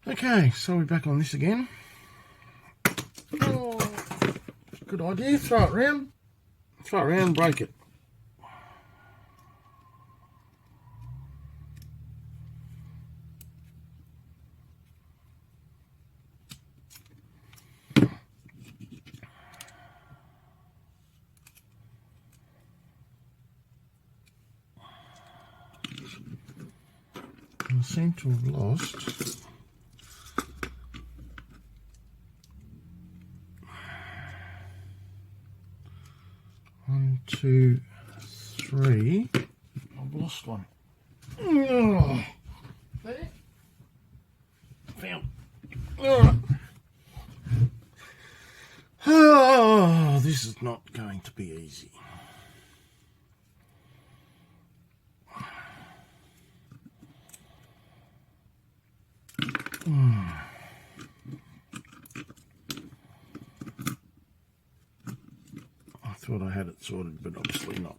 Okay, so we're back on this again. Oh, good idea. Throw it round. Throw it around, break it. I seem to have lost 1, 2, 3. I've lost one. Oh, there. Found. Alright. Oh, this is not going to be easy. I thought I had it sorted, but obviously not.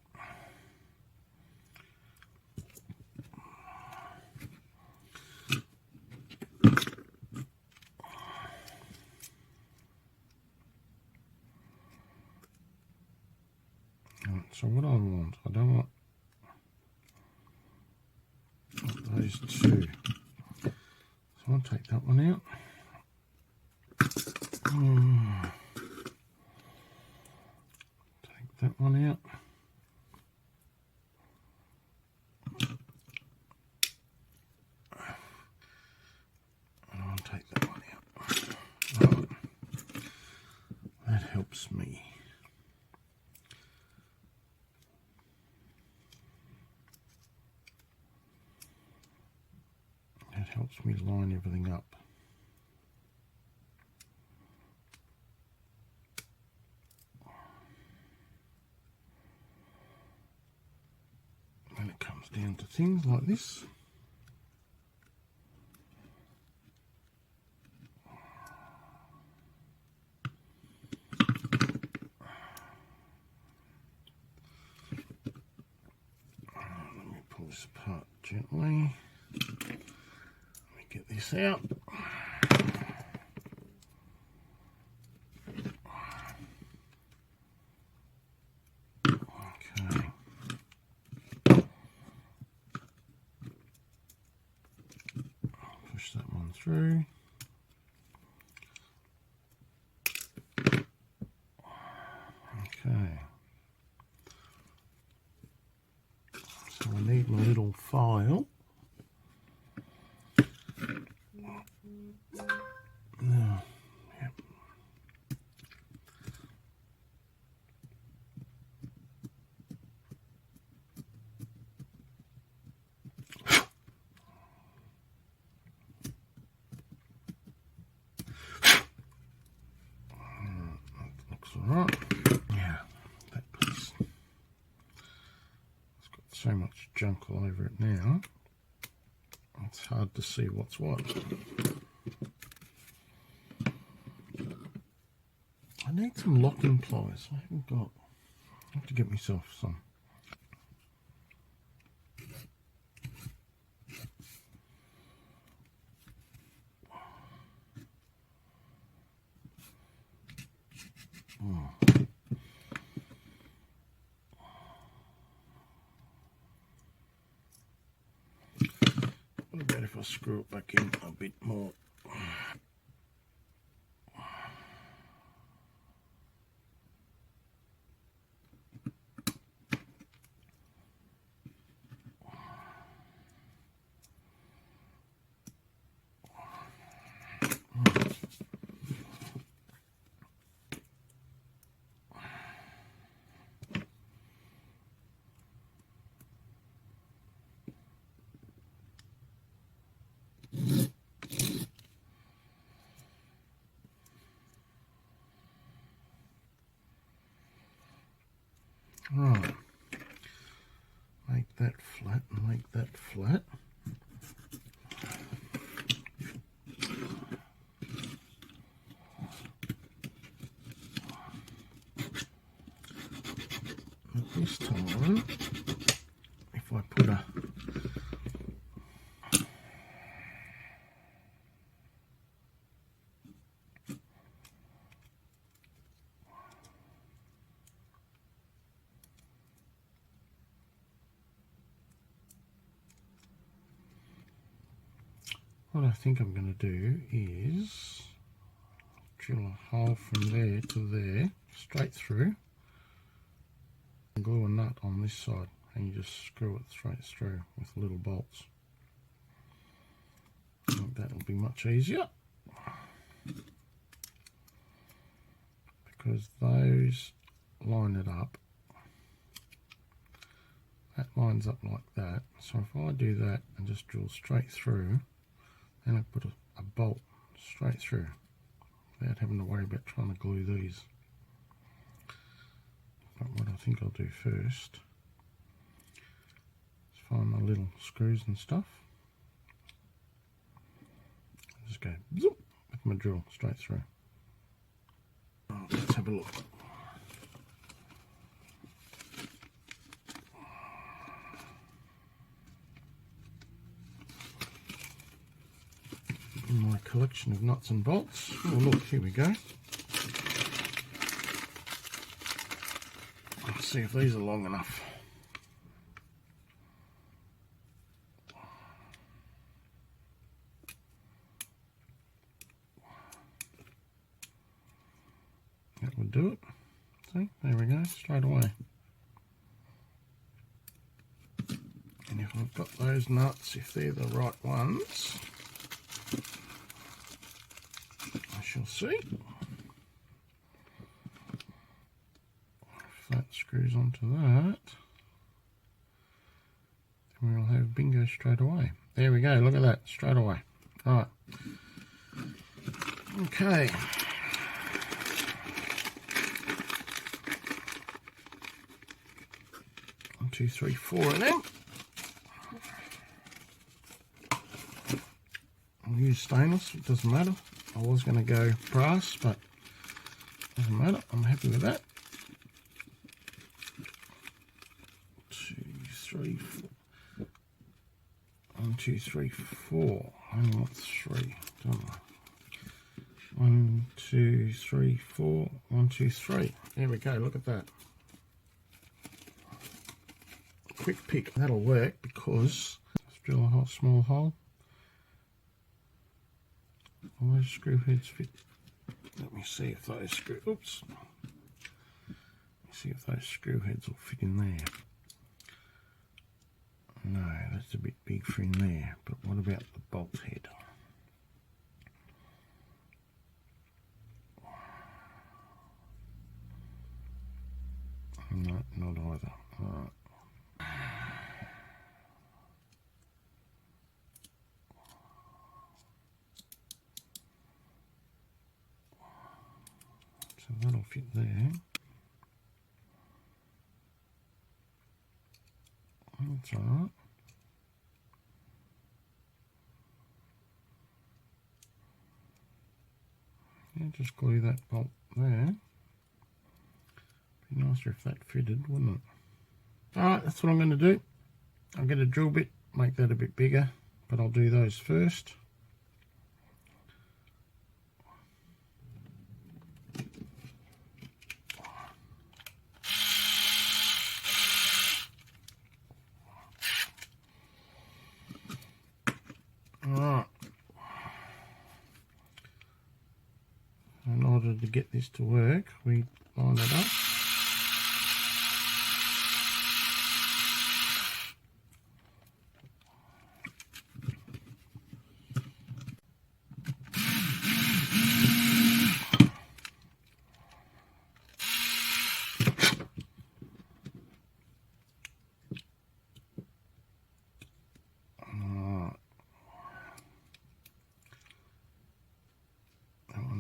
Right, so what I want, I don't want those two. So I'll take that one out. Take that one out. And I'll take that one out. Right. That helps me. That helps me line everything up. When it comes down to things like this. Let me pull this apart gently. Let me get this out. Okay. Push that one through. Okay. So I need my little file. Yep. That looks alright. Yeah, that piece. It's got so much junk all over it now. It's hard to see what's what. I need some locking pliers. I haven't got. I have to get myself some. What about if I screw it back in a bit more? Right, make that flat and make that flat. But this time, if I put a what I think I'm going to do is drill a hole from there to there, straight through, and glue a nut on this side, and you just screw it straight through with little bolts. I think that will be much easier, because those line it up. That lines up like that, so if I do that and just drill straight through, then I put a bolt straight through without having to worry about trying to glue these. But what I think I'll do first is find my little screws and stuff. Just go zoop with my drill straight through. Oh, let's have a look. In my collection of nuts and bolts. Oh look, here we go. Let's see if these are long enough. That would do it. See, there we go, straight away. And if I've got those nuts, if they're the right ones, I shall see. If that screws onto that, then we'll have bingo straight away. There we go, look at that, straight away. Right. Okay. One, two, three, four of them. I'll use stainless, it doesn't matter. I was going to go brass, but doesn't matter, I'm happy with that. 2, 3, 4. 1, 2, 3, 4. I only want 3, don't I? 1, 2, 3, 4. 1, 2, 3. There we go, look at that. Quick pick, that'll work because let's drill a small hole. All those screw heads fit. Let me see if those screw. Oops. Let me see if those screw heads will fit in there. No, that's a bit big for in there. But what about the bolt head? No, not either. Right. So that'll fit there. That's alright. Yeah, just glue that bolt there. Be nicer if that fitted, wouldn't it? Alright, that's what I'm going to do. I'll get a drill bit, make that a bit bigger, but I'll do those first. Alright, in order to get this to work, we line it up.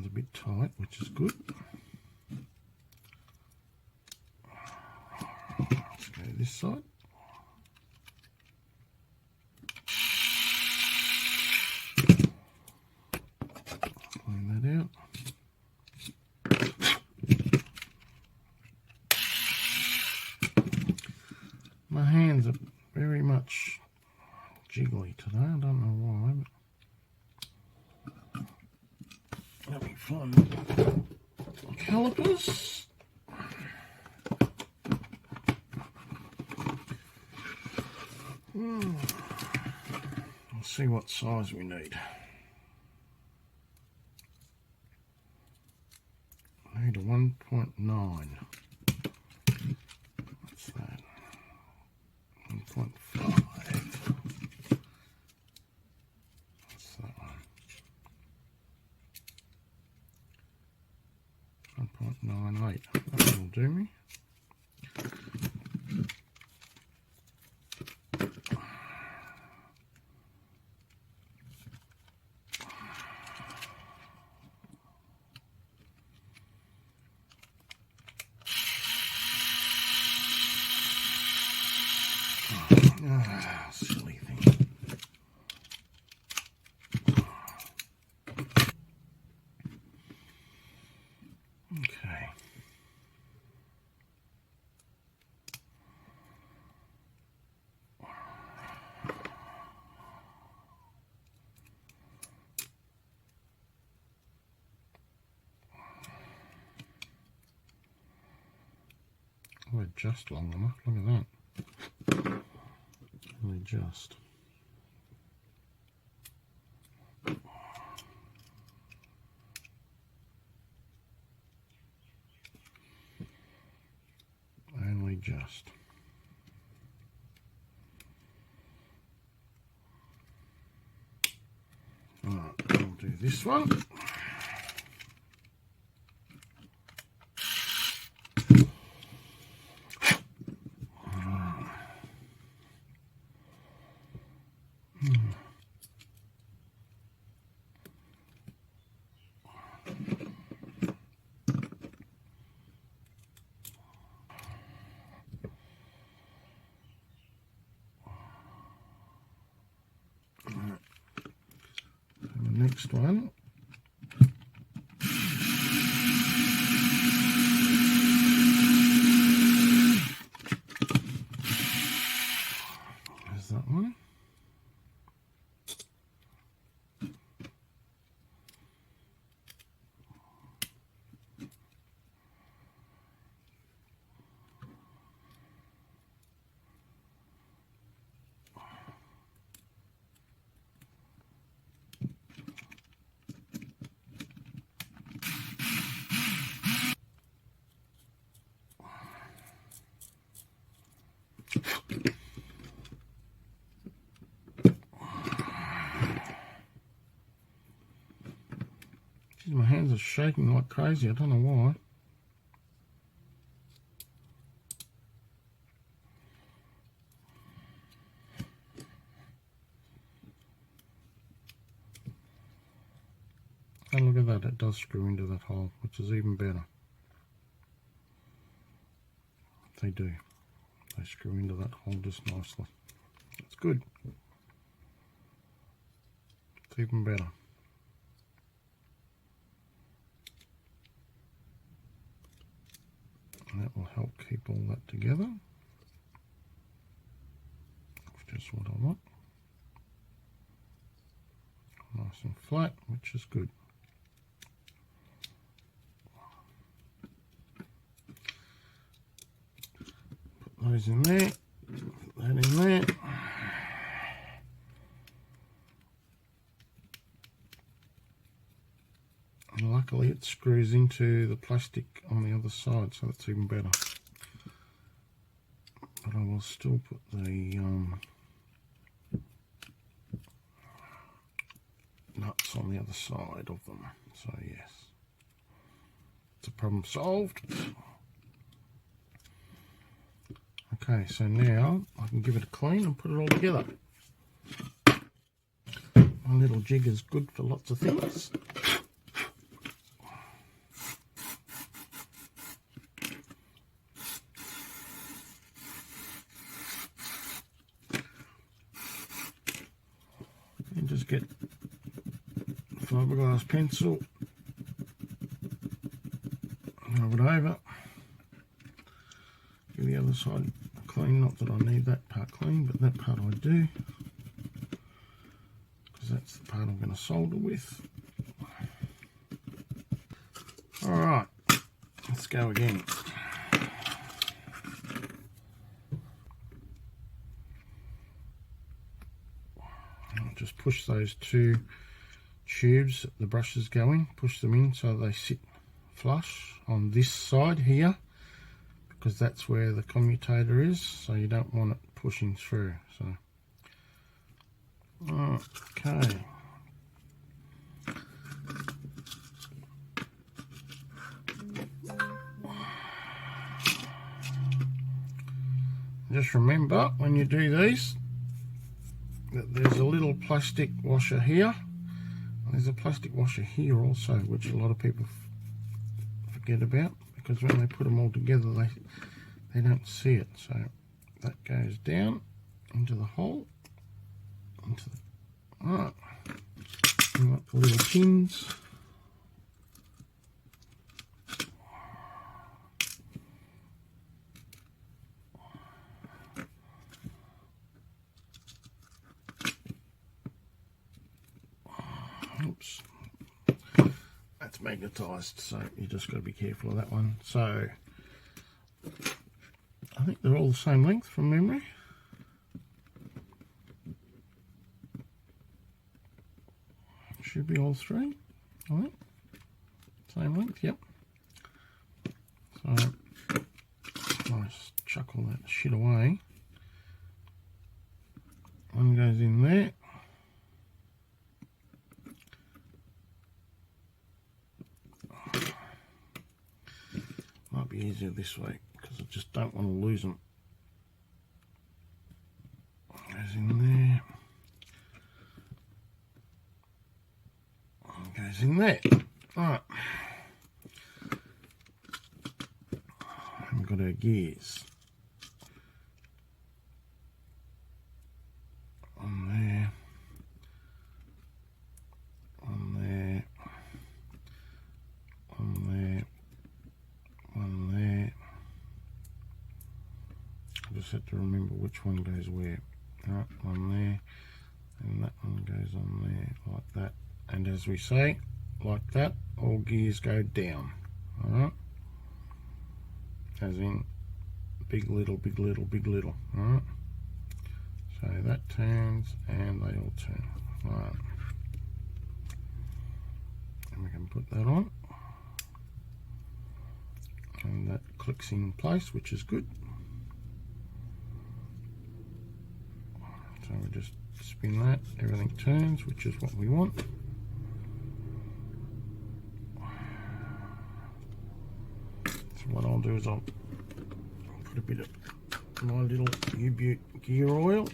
A bit tight, which is good. Let's go this side. Clean that out. My hands are very much jiggly today, I don't know why, but let me find the calipers. Let's see what size we need. 1.9. What's that? 1.5. What's that one? 1.98. That'll do me. Silly thing. Okay. We're just long enough. Look at that. Only just. Only just. Alright, I'll do this one. Next one. There's that one. Geez, my hands are shaking like crazy. I don't know why. And look at that, it does screw into that hole, which is even better. They do. They screw into that hole just nicely. It's good. It's even better. And that will help keep all that together. Just what I want. Nice and flat, which is good. Put those in there. Put that in there. And luckily it screws into the plastic on the other side, so that's even better. But I will still put the nuts on the other side of them. So yes, it's a problem solved. Okay, so now I can give it a clean and put it all together. My little jig is good for lots of things. And just get fiberglass pencil, rub it over, give the other side a clean, not that I need that part clean, but that part I do, because that's the part I'm going to solder with. Alright, let's go again. I'll just push those two tubes that the brush is going, push them in so they sit flush on this side here, because that's where the commutator is, so you don't want it pushing through. So okay, just remember when you do these that there's a little plastic washer here. There's a plastic washer here also, which a lot of people forget about, because when they put them all together they don't see it. So that goes down into the hole, into the, right, and up the little pins. Oops, that's magnetised, so you just got to be careful of that one. So I think they're all the same length from memory. Should be all three, I think. Same length, yep. So nice, chuck all that shit away. One goes in there. Might be easier this way because I just don't want to lose them. Goes in there. One goes in there. Right. We've got our gears. On there. On there. On there. One there. I just have to remember which one goes where. Right, one there, and that one goes on there like that. And as we say, like that, all gears go down. Alright? As in big little, big little, big little. Alright? So that turns and they all turn. Right. And we can put that on. And that clicks in place, which is good. So we just spin that, everything turns, which is what we want. So what I'll do is I'll put a bit of my little U-Butte gear oil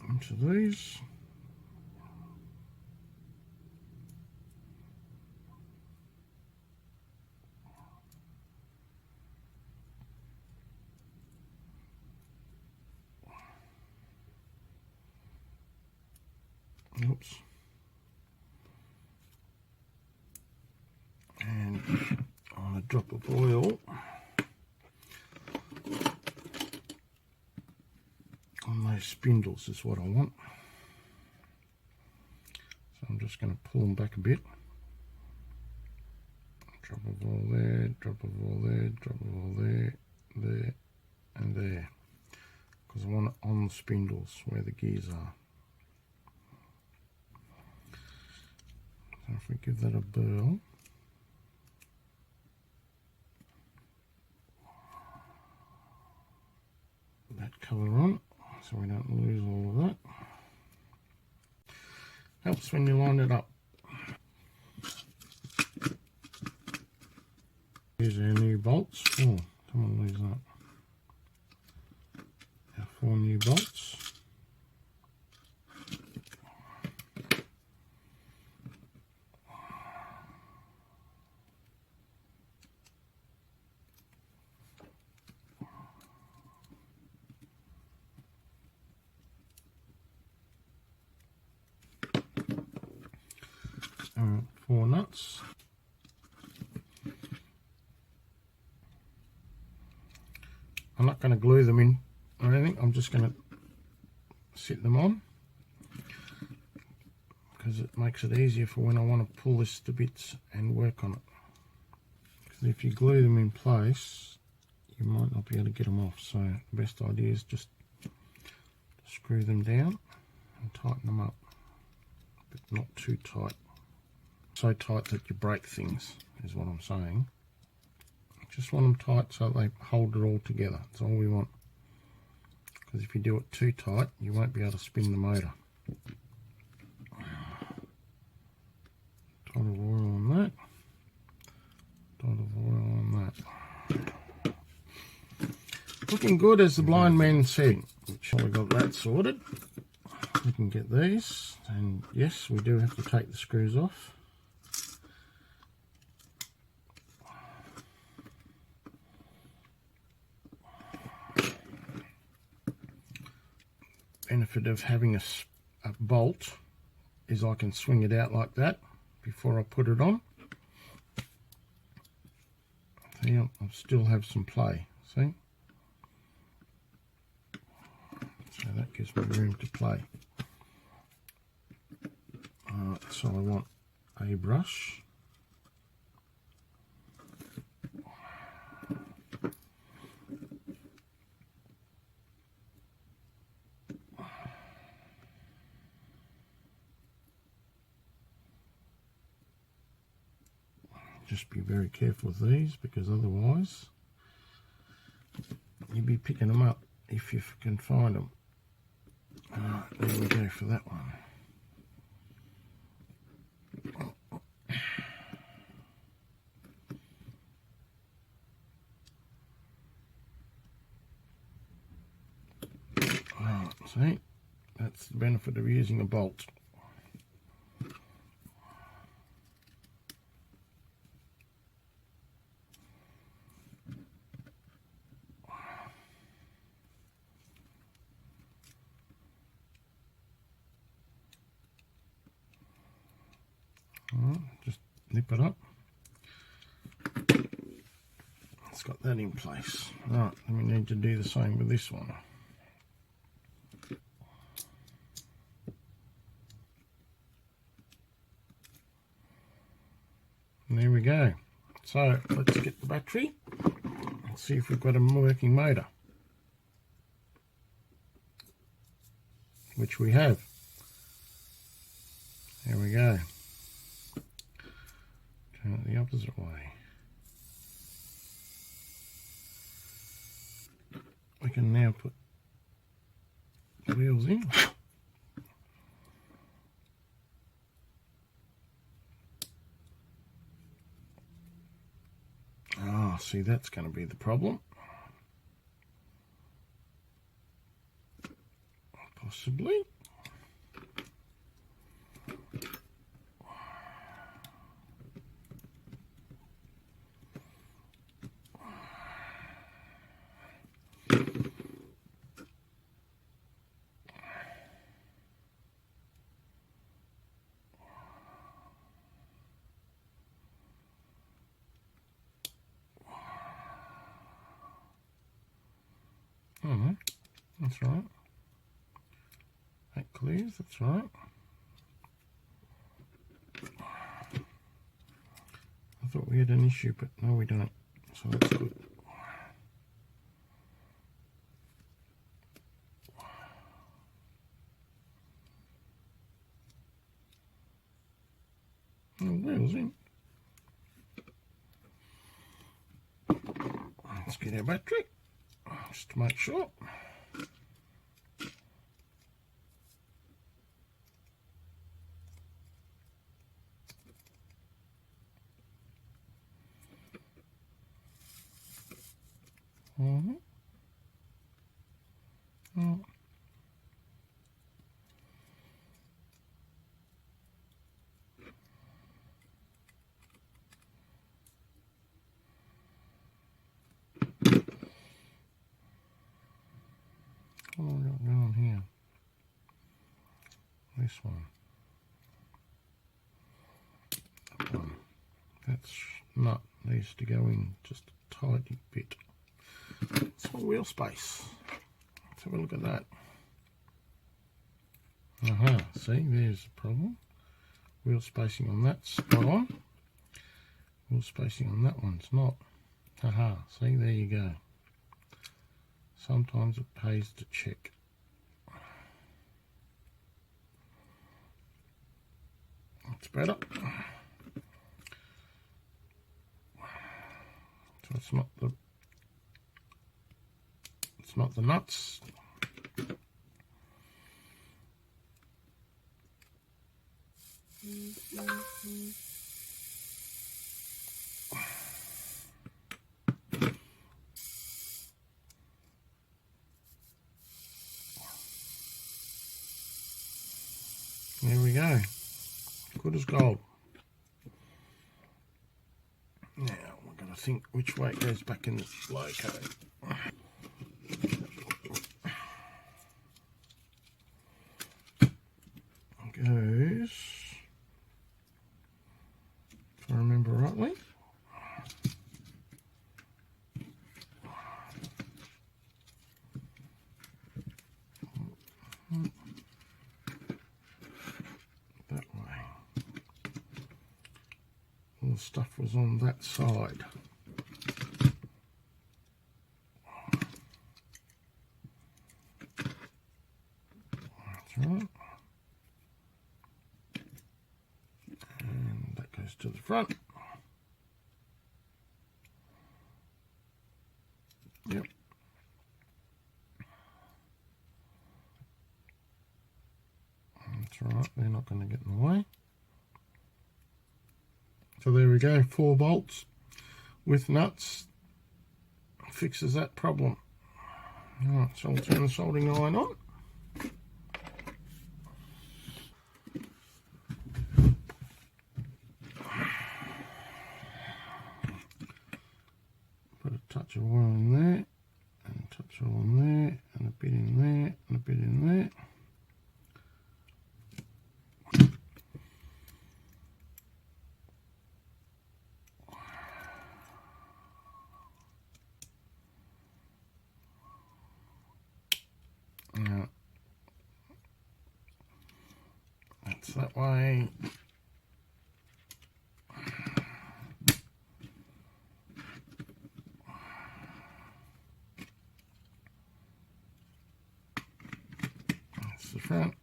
into these. Oops. And on a drop of oil on those spindles is what I want. So I'm just going to pull them back a bit. Drop of oil there, drop of oil there, drop of oil there, there and there. Because I want it on the spindles where the gears are. So if we give that a burl, that colour on, so we don't lose all of that. Helps when you line it up. Here's our new bolts. Oh, come on, lose that. Our 4 new bolts. Alright, 4 nuts. I'm not going to glue them in or anything, I'm just going to sit them on because it makes it easier for when I want to pull this to bits and work on it. Because if you glue them in place, you might not be able to get them off, so the best idea is just screw them down and tighten them up. but not too tight. So tight that you break things is what I'm saying. Just want them tight so they hold it all together. That's all we want. Because if you do it too tight, you won't be able to spin the motor. Dot of oil on that. Dot of oil on that. Looking good, as the blind man said. Which we got that sorted. We can get these, and yes, we do have to take the screws off. Benefit of having a bolt is I can swing it out like that before I put it on. See, I still have some play, see? So that gives me room to play. So I want a brush. Just be very careful with these, because otherwise you'll be picking them up if you can find them. There we go for that one. See, that's the benefit of using a bolt. Just nip it up. It's got that in place. Right, then we need to do the same with this one. And there we go. So let's get the battery and see if we've got a working motor, which we have. There we go. Turn it the opposite way. We can now put the wheels in. Ah, see, that's going to be the problem. Possibly. That's right. That clears, that's right. I thought we had an issue, but no, we don't. So that's good. The wheel's in. Let's get our battery, just to make sure. What have we got going here? This one. That one. That's nut needs to go in just a tiny bit. It's my wheel space. Let's have a look at that. See, there's the problem. Wheel spacing on that's spot on. Wheel spacing on that one's not. See, there you go. Sometimes it pays to check. That's better. So it's not the nuts. There we go. Good as gold. Now we're going to think which way it goes back in the loco. Goes, if I remember rightly, that way. All the stuff was on that side. That's right. And that goes to the front. Yep. That's right, they're not going to get in the way. So there we go, 4 bolts with nuts. Fixes that problem. Alright, so I'll turn the soldering iron on. Put a touch of oil in there, and a touch of oil in there, and a bit in there, and a bit in there. Now, that's that way. That's the front,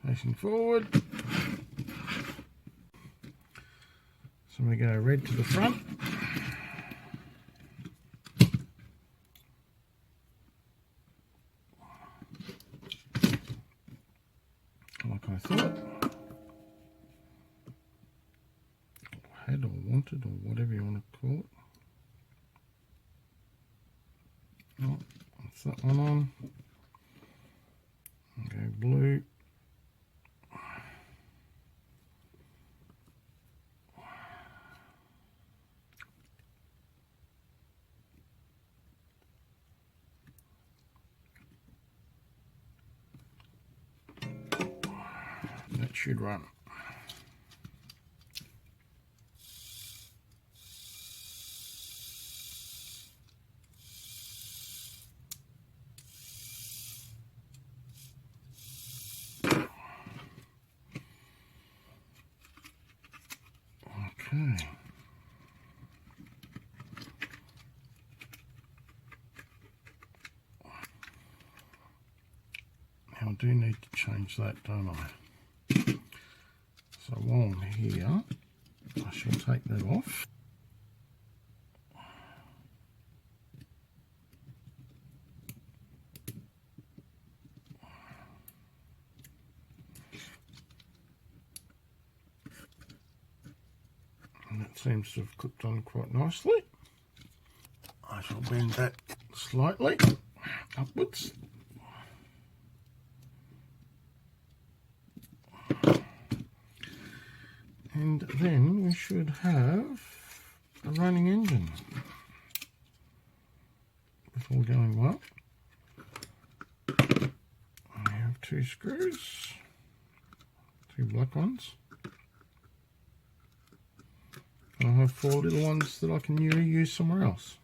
facing forward. So we go red to the front. Like I thought. Had or wanted, or whatever you want to call it. Oh, that's that one on. Go blue. That should run. Okay. Now I do need to change that, don't I? So while I'm here, I shall take that off. And that seems to have clipped on quite nicely. I shall bend that slightly upwards. And then we should have a running engine. With all going well. I have 2 screws, 2 black ones. And I have 4 little ones that I can reuse somewhere else.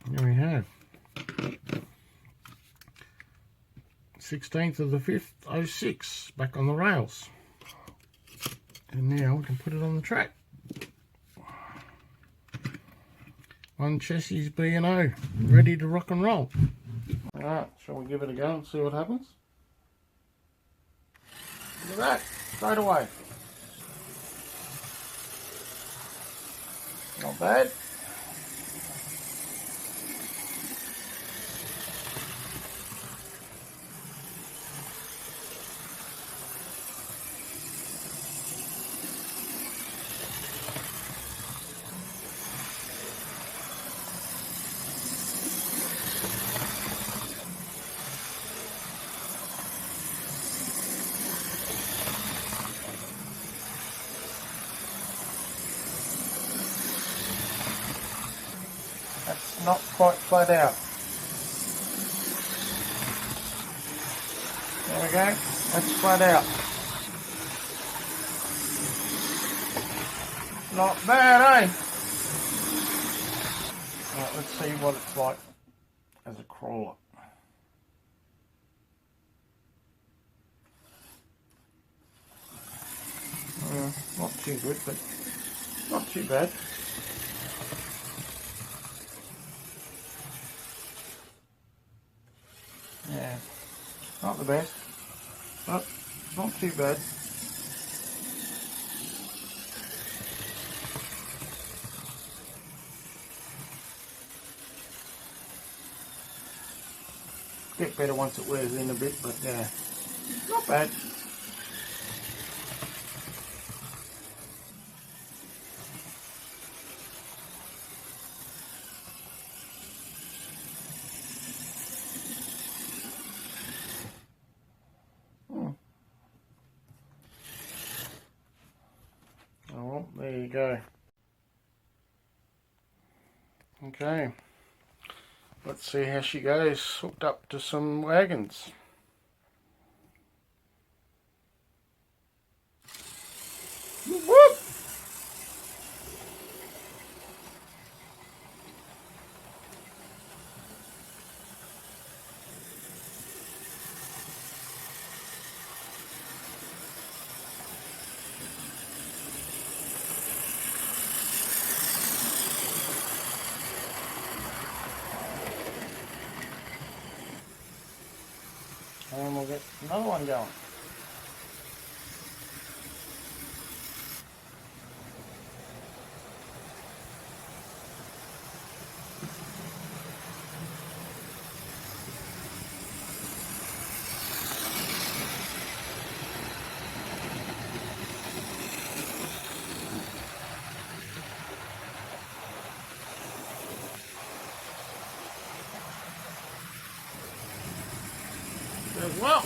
There we have 16th of the 5th, 06, back on the rails. And now we can put it on the track. On Chessie's B&O, ready to rock and roll. Alright, shall we give it a go and see what happens? Look at that, straight away. Not bad. That's not quite flat out. There we go, that's flat out. Not bad, eh? Right, let's see what it's like as a crawler. Not too good, but not too bad. Yeah, not the best, but not too bad. Get better once it wears in a bit, but yeah, not bad. Oh, well, there you go. Okay, let's see how she goes hooked up to some wagons. Whoop! And we'll get another one going. As well.